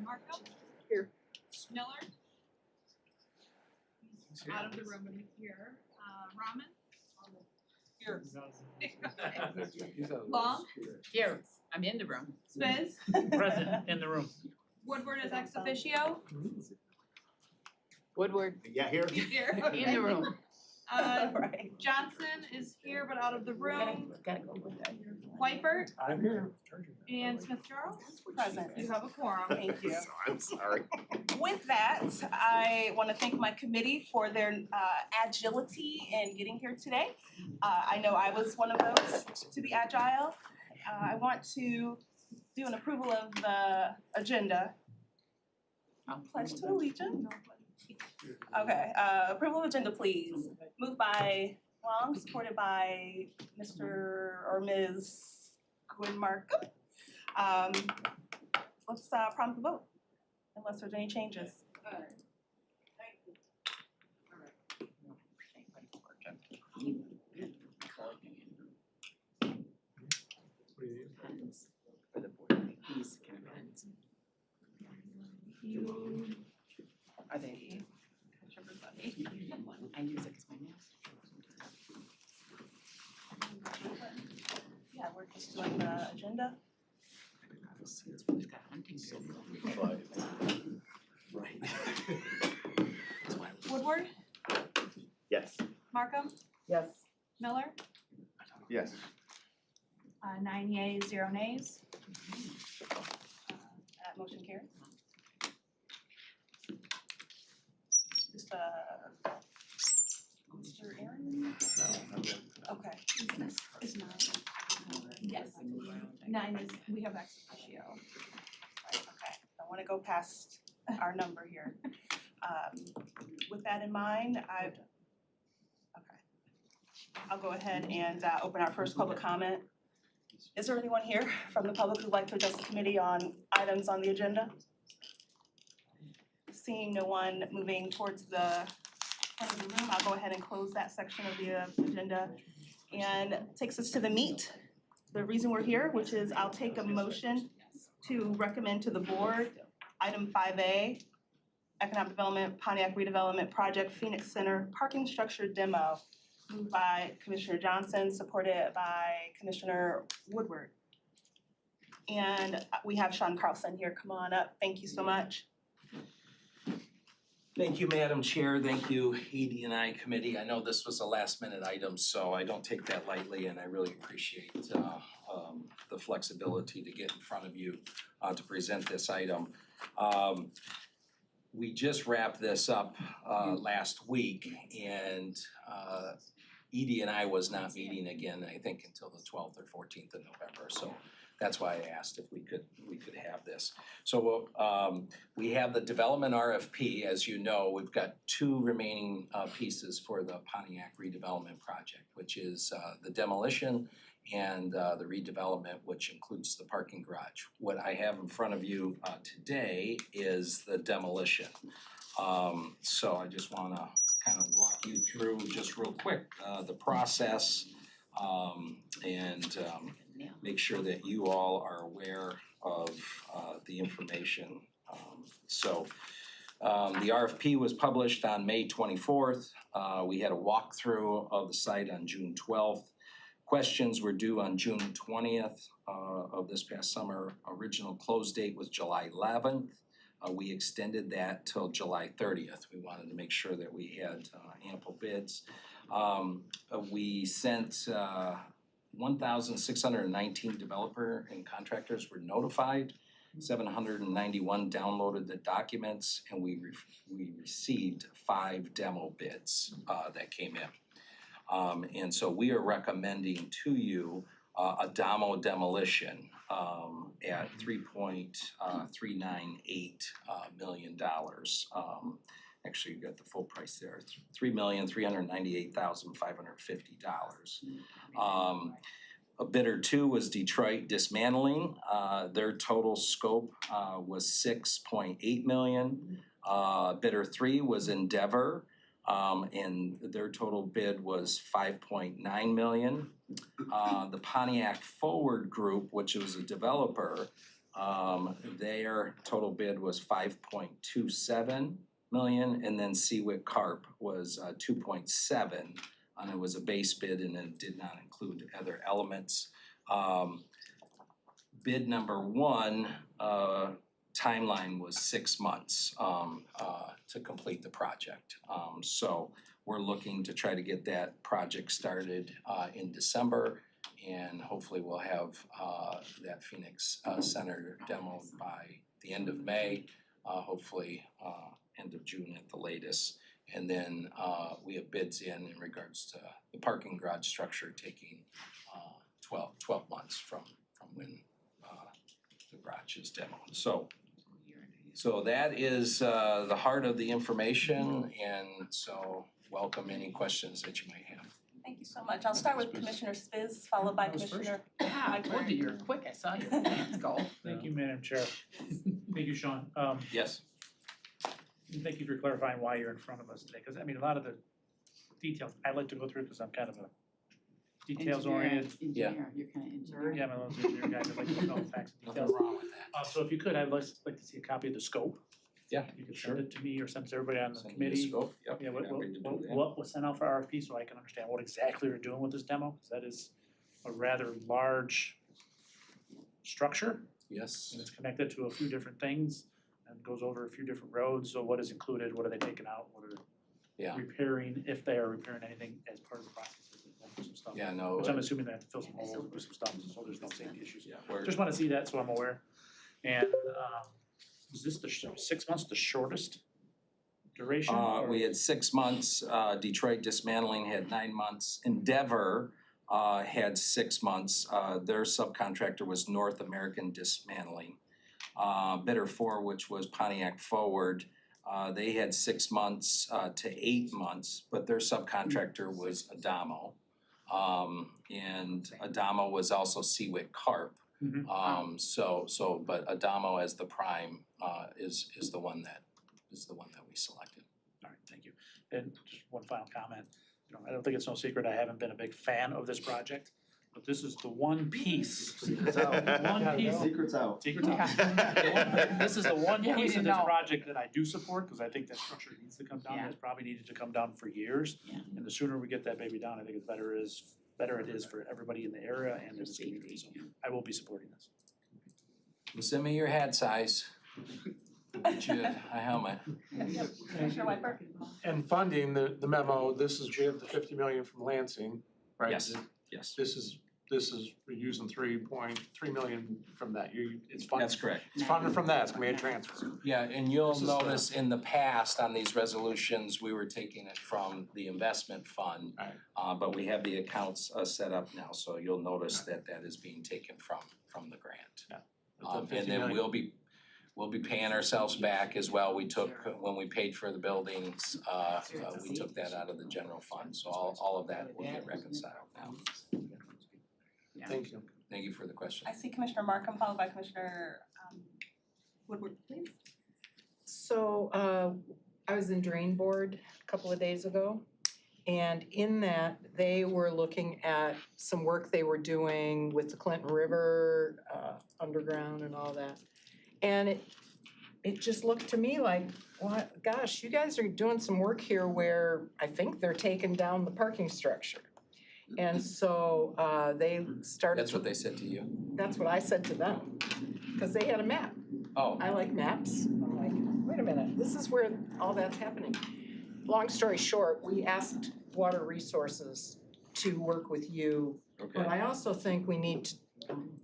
Marco? Here. Miller? He's out of the room, but he's here. Rahman? Here. Long? Here, I'm in the room. Spiz? Present in the room. Woodward is ex officio? Woodward, Yeah, here. He's here, okay. in the room. Right. Johnson is here but out of the room. Gotta go with that. Whitebird I'm here. and Smith Charles? Present. You have a quorum. Thank you. I'm sorry. With that, I want to thank my committee for their agility in getting here today. I know I was one of those to be agile. I want to do an approval of the agenda. Pledge to allegiance. Okay, approval of agenda, please. Moved by Long, supported by Mr. or Ms. Gwyn Markham. Let's prompt the vote, unless there's any changes. For the board, these kind of pens. Are they? I use it as my mouse. Yeah, we're just doing the agenda. It's got hunting gear. Right. Woodward? Yes. Markham? Yes. Miller? Yes. 9 yeas, 0 nays. That motion carries. Just Mr. Aaron? Okay. Is 9. Yes. 9 is, we have ex officio. Right, okay, I wanna go past our number here. With that in mind, I'll go ahead and open our first public comment. Is there anyone here from the public who'd like to address the committee on items on the agenda? Seeing no one moving towards the front of the room, I'll go ahead and close that section of the agenda. And takes us to the meat, the reason we're here, which is I'll take a motion to recommend to the board, item 5A, Economic Development, Pontiac Redevelopment Project, Phoenix Center, Parking Structure Demo, moved by Commissioner Johnson, supported by Commissioner Woodward. And we have Sean Carlson here, come on up, thank you so much. Thank you, Madam Chair. Thank you, ED&I Committee. I know this was a last minute item, so I don't take that lightly, and I really appreciate the flexibility to get in front of you to present this item. We just wrapped this up last week, and ED&I was not meeting again, I think, until the 12th or 14th of November. So that's why I asked if we could have this. So we have the development RFP. As you know, we've got 2 remaining pieces for the Pontiac redevelopment project, which is the demolition and the redevelopment, which includes the parking garage. What I have in front of you today is the demolition. So I just want to kind of walk you through just real quick the process and make sure that you all are aware of the information. The RFP was published on May 24th. We had a walkthrough of the site on June 12th. Questions were due on June 20th of this past summer. Original close date was July 11th. We extended that till July 30th. We wanted to make sure that we had ample bids. We sent 1,619 developer and contractors were notified. 791 downloaded the documents, and we received 5 demo bids that came in. And so we are recommending to you a demolition at $3.398 million. Actually, you got the full price there, $3,398,550. A bidder 2 was Detroit Dismantling. Their total scope was $6.8 million. Bidder 3 was Endeavor. And their total bid was $5.9 million. The Pontiac Forward Group, which was a developer, Their total bid was 5.27 million, and then Seawick Carp was 2.7. And it was a base bid and it did not include other elements. Bid number one, timeline was 6 months to complete the project. So we're looking to try to get that project started in December, and hopefully we'll have that Phoenix Center demoed by the end of May, hopefully end of June at the latest. And then we have bids in regards to the parking garage structure taking 12 months from when the garage is demoed. So that is the heart of the information, and so welcome any questions that you might have. Thank you so much. I'll start with Commissioner Spiz, followed by Commissioner. Yeah, I told you, you're quick, I saw your hands go. Thank you, Madam Chair. Thank you, Sean. Yes? And thank you for clarifying why you're in front of us today, because I mean, a lot of the details I like to go through because I'm kind of a details oriented. Engineer, you're kind of engineer. Yeah, I'm a little engineer guy, I like to know facts and Nothing details. wrong with that. So if you could, I'd like to see a copy of the scope. Yeah, You could sure. send it to me or send it to everybody on the Send me the committee. scope. Yep, Yeah, happy to do that. what was sent out for RFP so I can understand what exactly we're doing with this demo, because that is a rather large structure. Yes, And it's connected to a few different things and goes over a few different roads, so what is included, what are they taking out, what are yeah, they repairing, if they are repairing anything as part of the process, some stuff. yeah, no, Which I'm assuming they have to fill some holes, do some stuff, so there's no safety issues. yeah, we're, Just wanna see that, so I'm aware. And, is this the 6 months the shortest duration? or- we had 6 months, Detroit Dismantling had 9 months, Endeavor had 6 months, their subcontractor was North American Dismantling. Bidder 4, which was Pontiac Forward, they had 6 months to 8 months, but their subcontractor was Adamo. And Adamo was also Seawick Carp. Mhm. But Adamo as the prime is the one that we selected. All right, thank you. And just one final comment, I don't think it's no secret, I haven't been a big fan of this project, but this is the one piece. Secret's out. Secret's out. This is the one Yeah, we piece of didn't this know. project that I do support, because I think that structure needs to come down, Yeah. it's probably needed to come down for years. Yeah. And the sooner we get that baby down, I think it's better it is for everybody in the area and in the community, so I will be supporting this. Well, send me your hat size. Get you a helmet. Yep. Commissioner Whitberg. And funding, the memo, we have the 50 million from Lansing, right? Yes, yes, This is, we're using 3.3 million from that, it's funded. that's correct. It's funded from that, it's gonna be a transfer. Yeah, and you'll This is the- notice in the past on these resolutions, we were taking it from the investment fund. Right. But we have the accounts set up now, so you'll notice that is being taken from the grant. But the And 50 then million- we'll be paying ourselves back as well. We took, when we paid for the buildings, we took that out of the general fund, so all of that will get reconciled now. Thank you. Thank you for the question. I see Commissioner Markham, followed by Commissioner Woodward, please. So I was in Drain Board a couple of days ago, and in that, they were looking at some work they were doing with the Clinton River underground and all that. And it just looked to me like, what, gosh, you guys are doing some work here where I think they're taking down the parking structure. And so they started. That's what they said to you? That's what I said to them, because they had a map. Oh, I like maps. I'm like, wait a minute, this is where all that's happening. Long story short, we asked Water Resources to work with you, but okay. I also think we need to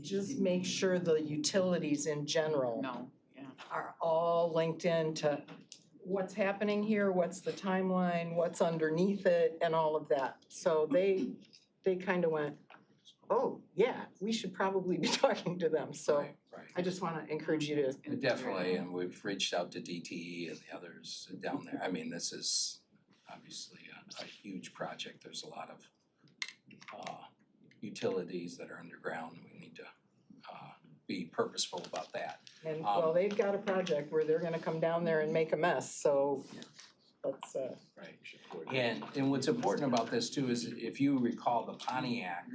just make sure the utilities in general No, yeah. are all linked into what's happening here, what's the timeline, what's underneath it, and all of that. So they kind of went, oh, yeah, we should probably be talking to them. So Right, right. I just want to encourage you to Definitely, and we've reached out to DTE and the others down there. I mean, this is obviously a huge project. There's a lot of utilities that are underground. We need to be purposeful about that. And well, they've got a project where they're gonna come down there and make a mess, so let's Right. And what's important about this too is if you recall the Pontiac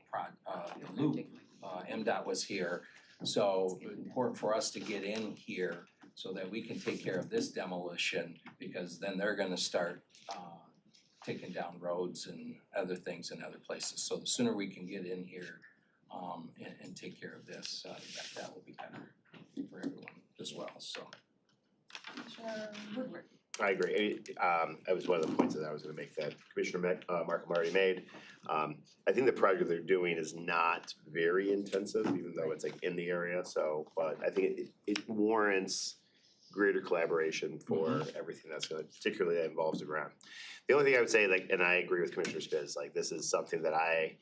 the loop, MDOT was here. So important for us to get in here so that we can take care of this demolition, because then they're gonna start taking down roads and other things in other places. So the sooner we can get in here and take care of this, that will be better for everyone as well, so. Commissioner Woodward. I agree. That was one of the points that I was gonna make that Commissioner Markham already made. I think the project they're doing is not very intensive, even though it's like in the area, so, but I think it warrants greater collaboration for everything that's gonna, particularly that involves the ground. The only thing I would say, like, and I agree with Commissioner Spiz, like, this is something that I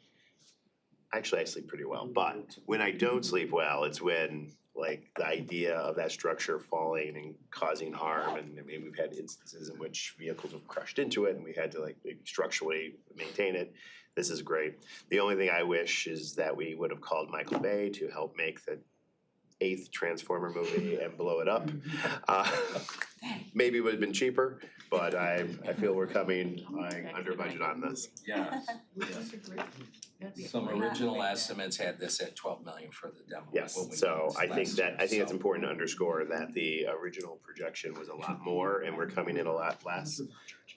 sleep pretty well, but when I don't sleep well, it's when like the idea of that structure falling and causing harm, and I mean, we've had instances in which vehicles have crushed into it and we had to like structurally maintain it. This is great. The only thing I wish is that we would have called Michael Bay to help make the 8th Transformer movie and blow it up. Maybe it would have been cheaper, but I feel we're coming under budget on this. Yeah. Some original estimates had this at 12 million for the demo. Yes, when we so did I this think last that, year, I think it's so. important to underscore that the original projection was a lot more and we're coming in a lot less,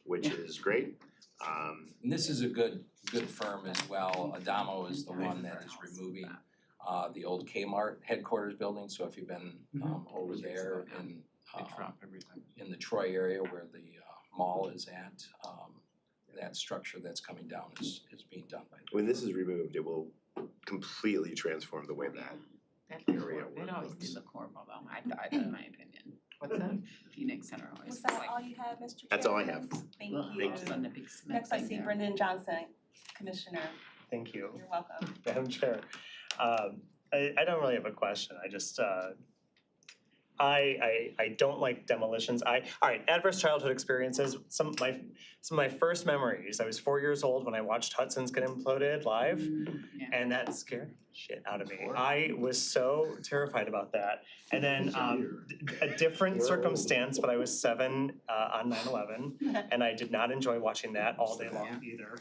which is great. And this is a good firm as well. Adamo is the one that is removing the old Kmart headquarters building. So if you've been over there in the Troy area where the mall is at, that structure that's coming down is being done by them. When this is removed, it will completely transform the way that area It always looks. did look horrible though, I thought, in my opinion. What's that? Phoenix Center always Was was that like. all you had, Mr. Chair? That's all I have. Thank Ugh, you. it was on the big cement Next I thing see there. Brendan Johnson, Commissioner. Thank you, You're welcome. Madam Chair. I don't really have a question, I just, I don't like demolitions. Alright, adverse childhood experiences, some of my first memories, I was 4 years old when I watched Hudson's get imploded live, Yeah. and that scared the shit out of me. I was so terrified about that. And then a different circumstance, but I was 7 on 9/11, and I did not enjoy watching that all day long either.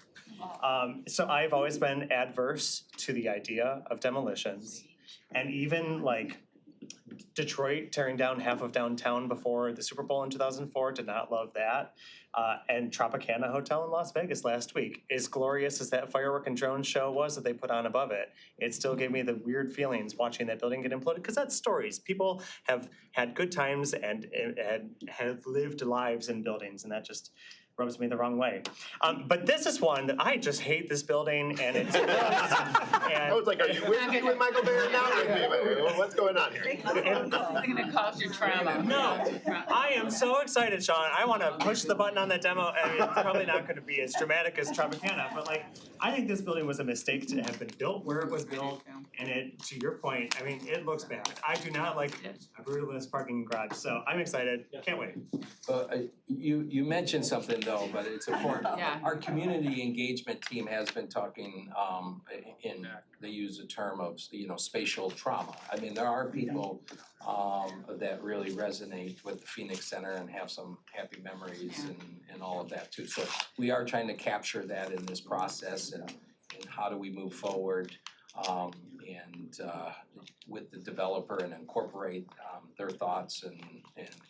So I've always been adverse to the idea of demolitions, and even like Detroit tearing down half of downtown before the Super Bowl in 2004, did not love that. And Tropicana Hotel in Las Vegas last week, as glorious as that firework and drone show was that they put on above it, it still gave me the weird feelings watching that building get imploded, because that's stories. People have had good times and have lived lives in buildings, and that just rubs me the wrong way. But this is one that I just hate this building, and it's I was like, are you with me with Michael Bay or not with me? What's going on here? This is gonna cause you trauma. No, I am so excited, Sean. I wanna push the button on that demo. I mean, it's probably not gonna be as dramatic as Tropicana, but like, I think this building was a mistake to have been built where it was built. And it, to your point, I mean, it looks bad. I do not like a brutalist parking garage, so I'm excited. Can't wait. You mentioned something though, but it's important. Yeah. Our community engagement team has been talking, they use the term of, spatial trauma. I mean, there are people that really resonate with the Phoenix Center and have some happy memories and all of that too. So we are trying to capture that in this process and how do we move forward with the developer and incorporate their thoughts and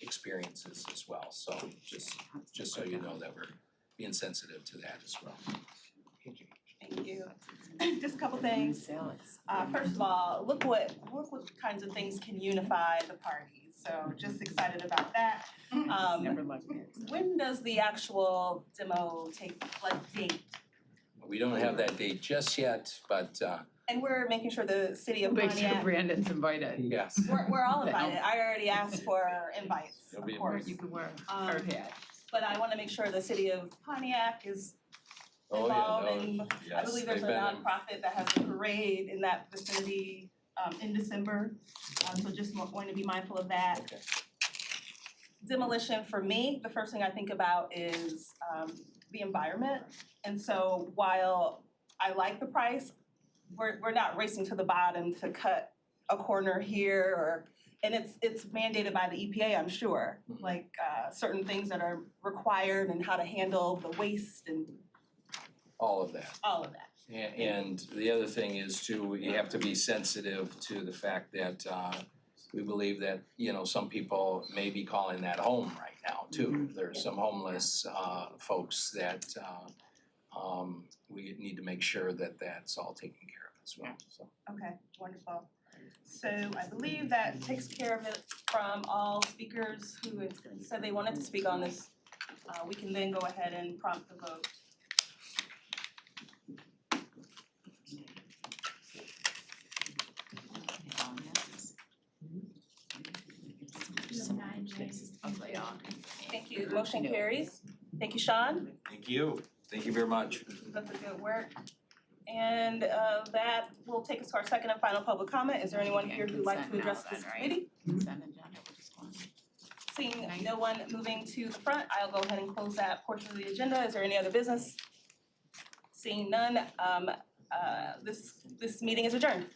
experiences as well. So just so you know that we're being sensitive to that as well. Thank you. Just a couple things. First of all, look what kinds of things can unify the parties. So just excited about that. Never liked it. When does the actual demo take, date? We don't have that date just yet, but And we're making sure the city of Make sure Pontiac, Brandon's invited. yes. we're all invited. I already asked for invites, You'll be of course. You can wear a hard hat. But I wanna make sure the city of Pontiac is Oh, involved yeah, and no, I yes, believe there's a they've been, nonprofit that has a parade in that vicinity in December. So just going to be mindful of that. okay. Demolition for me, the first thing I think about is the environment. And so while I like the price, we're not racing to the bottom to cut a corner here or, and it's mandated by the EPA, I'm sure. Like certain things that are required and how to handle the waste and All of that. all of that. And the other thing is too, you have to be sensitive to the fact that we believe that, you know, some people may be calling that home right now too. There's some homeless folks that we need to make sure that that's all taken care of as well, so. Okay, wonderful. So I believe that takes care of it from all speakers who have said they wanted to speak on this. We can then go ahead and prompt the vote. Thank you, motion carries. Thank you, Sean. Thank you. Thank you very much. That's a good work. And that will take us to our second and final public comment. Is there anyone here who'd like to address this committee? Seeing no one moving to the front, I'll go ahead and close that portion of the agenda. Is there any other business? Seeing none, this meeting is adjourned.